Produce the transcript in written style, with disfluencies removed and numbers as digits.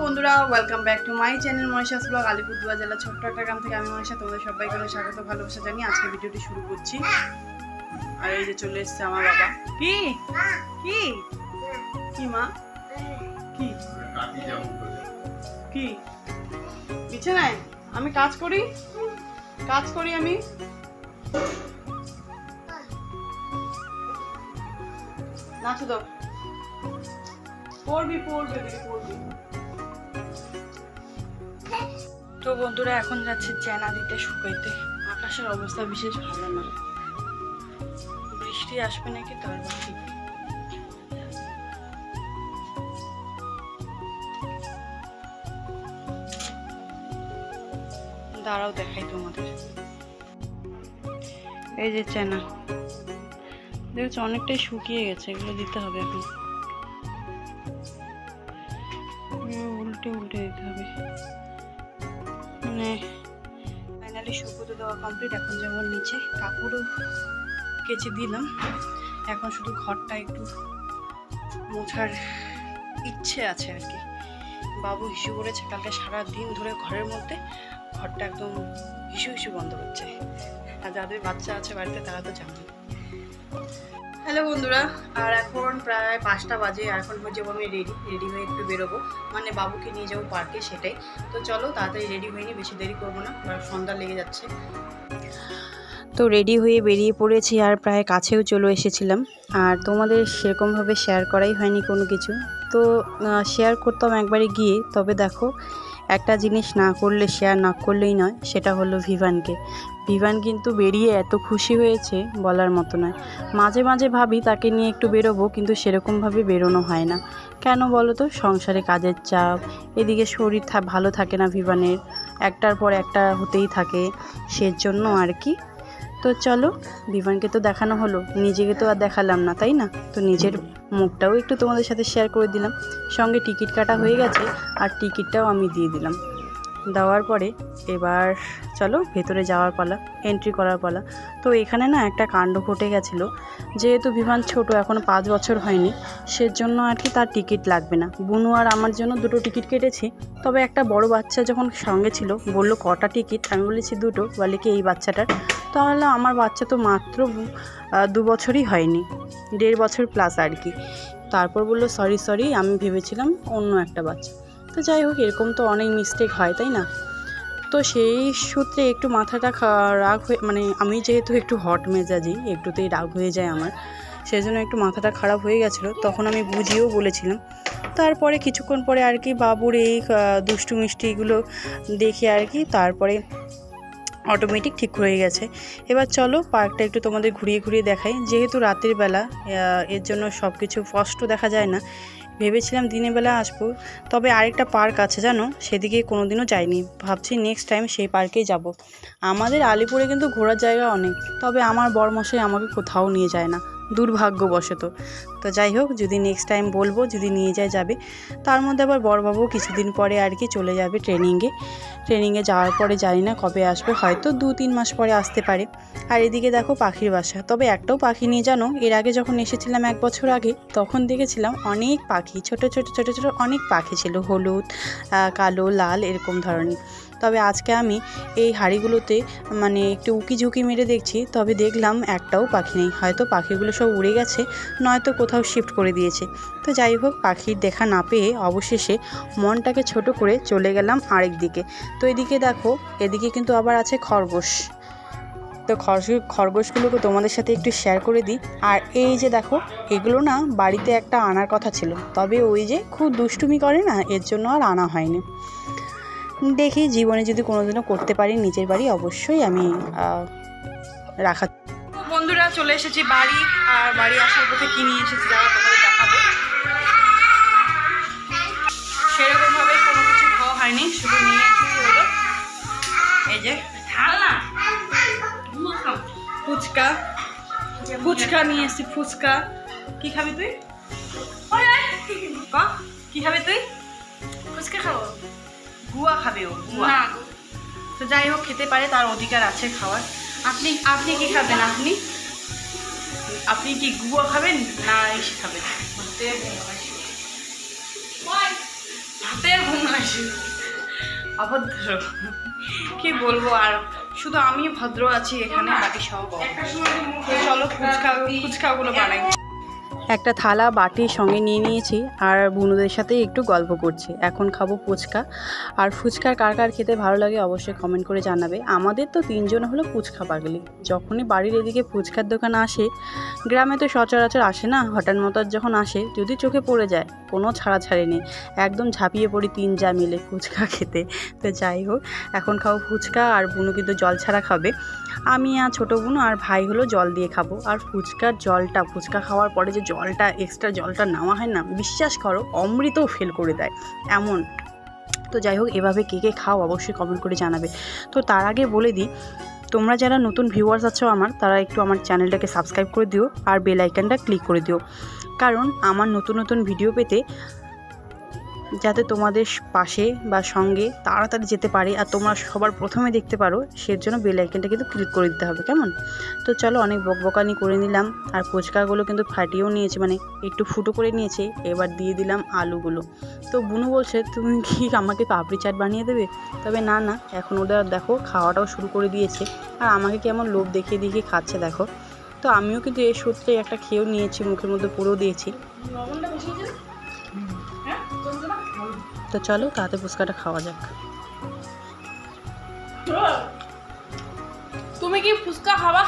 বন্ধুরা, welcome back to my channel Manisha's blog. Alipurduar জেলা ছোট্ট একটা গ্রাম থেকে আমি মনীষা, তোমাদের সবাইকে স্বাগত ভালোবাসা জানিয়ে আজকে ভিডিওটি শুরু করছি। আর এই যে চলে এসছে আমার বাবা। কি কি কি মা কি কি বিছানায় আমি কাজ করি আমি নাচো দাও, পড়বি। তো বন্ধুরা, এখন যাচ্ছে চেনা দিতে শুকাইতে। আকাশের অবস্থা বিশেষ ভালো না, বৃষ্টি আসবে নাকি তার ঠিক। দাঁড়াও দেখাই তোমাদের। এই যে চেনা দেখছো অনেকটাই শুকিয়ে গেছে, এগুলো দিতে হবে এখন। উল্টে দিতে হবে, মানে ফাইনালি শুকোতে দেওয়া কমপ্লিট। এখন যেমন নিচে কাপড়ও কেচে দিলাম, এখন শুধু ঘরটা একটু মোছার ইচ্ছে আছে আর কি। বাবু হিসু করেছে কালকে সারা দিন ধরে, ঘরের মধ্যে ঘরটা একদম হিসু বন্ধ হচ্ছে। আর যাদের বাচ্চা আছে বাড়িতে তারা তো জানে। হ্যালো বন্ধুরা, আর এখন প্রায় 5টা বাজে। এখন হয়ে যাবো আমি রেডি হয়ে একটু বেরোবো, মানে বাবুকে নিয়ে যাবো পার্কে, সেটাই। তো চলো তাড়াতাড়ি রেডি হয়ে নি, বেশি দেরি করবো না, সন্ধ্যা লেগে যাচ্ছে। তো রেডি হয়ে বেরিয়ে পড়েছি, আর প্রায় কাছেও চলে এসেছিলাম। আর তোমাদের সেরকমভাবে শেয়ার করাই হয়নি কোনো কিছু, তো শেয়ার করতাম একবারে গিয়ে। তবে দেখো, একটা জিনিস না করলে, শেয়ার না করলেই নয়, সেটা হলো ভিভান কিন্তু বেরিয়ে এত খুশি হয়েছে বলার মতো নয়। মাঝে মাঝে ভাবি তাকে নিয়ে একটু বেরোবো, কিন্তু সেরকমভাবে বেরোনো হয় না। কেন বলো তো? সংসারে কাজের চাপ, এদিকে শরীর ভালো থাকে না ভিভানের, একটার পর একটা হতেই থাকে, সেজন্য আর কি। তো চলো, ভিভানকে তো দেখানো হলো, নিজেকে তো আর দেখালাম না, তাই না? তো নিজের মুখটাও একটু তোমাদের সাথে শেয়ার করে দিলাম। সঙ্গে টিকিট কাটা হয়ে গেছে, আর টিকিটটাও আমি দিয়ে দিলাম। দেওয়ার পরে এবার চলো ভেতরে যাওয়ার পালা, এন্ট্রি করার পালা। তো এখানে না একটা কাণ্ড ঘটে গেছিলো। যেহেতু ভিভান ছোট, এখনও 5 বছর হয়নি, সেজন্য আর কি তার টিকিট লাগবে না। বুনু আর আমার জন্য 2টো টিকিট কেটেছি। তবে একটা বড় বাচ্চা যখন সঙ্গে ছিল, বললো কটা টিকিট, আমি বলেছি 2টো। বলে কি এই বাচ্চাটার? তাহলে আমার বাচ্চা তো মাত্র 2 বছরই হয়নি, 1.5 বছর প্লাস আর কি। তারপর বললো সরি, আমি ভেবেছিলাম অন্য একটা বাচ্চা। তো যাই হোক, এরকম তো অনেক মিস্টেক হয়, তাই না? তো সেই সূত্রে একটু মাথাটা রাগ হয়ে, মানে আমি যেহেতু একটু হট মেজাজি, একটুতেই রাগ হয়ে যায় আমার, সেই জন্য একটু মাথাটা খারাপ হয়ে গেছিলো। তখন আমি বুঝিয়েও বলেছিলাম। তারপরে কিছুক্ষণ পরে আর কি বাবুর এই দুষ্টু মিষ্টিগুলো দেখে আর কি, তারপরে অটোমেটিক ঠিক হয়ে গেছে। এবার চলো পার্কটা একটু তোমাদের ঘুরিয়ে দেখাই। যেহেতু রাতের বেলা, এর জন্য সব কিছু স্পষ্ট দেখা যায় না। ভেবেছিলাম দিনের বেলা আসবো, তবে আরেকটা পার্ক আছে জানো, সেদিকে কোনোদিনও যাইনি। ভাবছি নেক্সট টাইম সেই পার্কেই যাব। আমাদের আলিপুরে কিন্তু ঘোরার জায়গা অনেক, তবে আমার বরমশাই আমাকে কোথাও নিয়ে যায় না, দুর্ভাগ্যবশত। তো যাই হোক, যদি নেক্সট টাইম বলবো, যদি নিয়ে যাবে। তার মধ্যে আবার বড়বাবু কিছুদিন পরে আর কি চলে যাবে ট্রেনিংয়ে যাওয়ার পরে জানি না কবে আসবে, হয়তো 2-3 মাস পরে আসতে পারে। আর এদিকে দেখো পাখির বাসা, তবে একটাও পাখি নিয়ে জানো, এর আগে যখন এসেছিলাম 1 বছর আগে, তখন দেখেছিলাম অনেক পাখি, ছোট অনেক পাখি ছিল, হলুদ, কালো, লাল, এরকম ধরনের। তবে আজকে আমি এই হাঁড়িগুলোতে মানে একটু উকি মেরে দেখছি, তবে দেখলাম একটাও পাখি নেই। হয়তো পাখিগুলো সব উড়ে গেছে, নয়তো কোথাও শিফট করে দিয়েছে। তো যাই হোক, পাখির দেখা না পেয়ে অবশেষে মনটাকে ছোট করে চলে গেলাম আরেক দিকে। তো এদিকে দেখো, এদিকে কিন্তু আবার আছে খরগোশ। তো খরগোশগুলোকে তোমাদের সাথে একটু শেয়ার করে দিই। আর এই যে দেখো, এগুলো না বাড়িতে একটা আনার কথা ছিল, তবে ওই যে খুব দুষ্টুমি করে না, এর জন্য আর আনা হয়নি। দেখি জীবনে যদি কোনোদিনও করতে পারি নিজের বাড়ি, অবশ্যই আমি রাখা। বন্ধুরা, চলে এসেছি বাড়ি, আর বাড়ি আসার পথে কি নিয়ে এসেছি যারা তোমাদের দেখাবো। সেরকমভাবে কোনো কিছু খাওয়া হয়নি, শুধু নিয়ে এসেছি হলো এই যে ফুচকা নিয়ে এসেছি। ফুচকা কি খাবি তুই? কি খাবি তুই? ফুচকা খাবো। গুয়া খাবে ও, গুয়া। তো যাই হোক, খেতে পারে, তার অধিকার আছে খাওয়ার। আপনি কি খাবেন? আপনি কি গুয়া খাবেন না এসে খাবেন? হাতের ঘুম অভদ্র কি বলবো আর, শুধু আমি ভদ্র আছি এখানে, বাকি সব তো চলো ফুচকাগুলো বানাই। একটা থালা বাটির সঙ্গে নিয়ে নিয়েছি আর বুনুদের সাথে একটু গল্প করছি। এখন খাবো ফুচকা। আর ফুচকার কার কার খেতে ভালো লাগে অবশ্যই কমেন্ট করে জানাবে। আমাদের তো 3 জন হলো ফুচকা পাগলি। যখনই বাড়ির এদিকে ফুচকার দোকান আসে, গ্রামে তো সচরাচর আসে না, হঠাৎ মতাৎ যখন আসে যদি চোখে পড়ে যায় কোনো ছাড়াছাড়ি নেই, একদম ঝাঁপিয়ে পড়ি 3 যা মিলে ফুচকা খেতে। তো যাই হোক, এখন খাবো ফুচকা আর বুনু কিন্তু জল ছাড়া খাবে। আমি আর ছোটো বুনু আর ভাই হলো জল দিয়ে খাবো। আর ফুচকার জলটা, ফুচকা খাওয়ার পরে যে জলটা এক্সট্রা জলটা নেওয়া হয় না, বিশ্বাস করো অমৃতও ফেল করে দেয় এমন। তো যাই হোক, এভাবে কে কে খাও অবশ্যই কমেন্ট করে জানাবে। তো তার আগে বলে দিই, তোমরা যারা নতুন ভিউয়ার্স আছো আমার, তারা একটু আমার চ্যানেলটাকে সাবস্ক্রাইব করে দিও আর বেল আইকনটা ক্লিক করে দিও, কারণ আমার নতুন নতুন ভিডিও পেতে যাতে তোমাদের পাশে বা সঙ্গে তাড়াতাড়ি যেতে পারে আর তোমরা সবার প্রথমে দেখতে পারো, সেজন্য বেল আইকনটা কিন্তু ক্লিক করে দিতে হবে, কেমন? তো চলো, অনেক বকবকানি করে নিলাম। আর ফুচকাগুলো কিন্তু ফাটিয়েও নিয়েছে, মানে একটু ফুটো করে নিয়েছে। এবার দিয়ে দিলাম আলুগুলো। তো বুনু বলছে তুমি কি আমাকে পাপড়ি চাট বানিয়ে দেবে? তবে না না, এখন ওরা দেখো খাওয়াটাও শুরু করে দিয়েছে আর আমাকে কেমন লোভ দেখিয়ে দেখিয়ে খাচ্ছে দেখো। তো আমিও কিন্তু এর সূত্রে একটা খেয়েও নিয়েছি, মুখের মধ্যে পুরো দিয়েছি। তো চলো তাতে ফুচকাটা খাওয়া যাক। তুমি কি ফুচকা খাবা?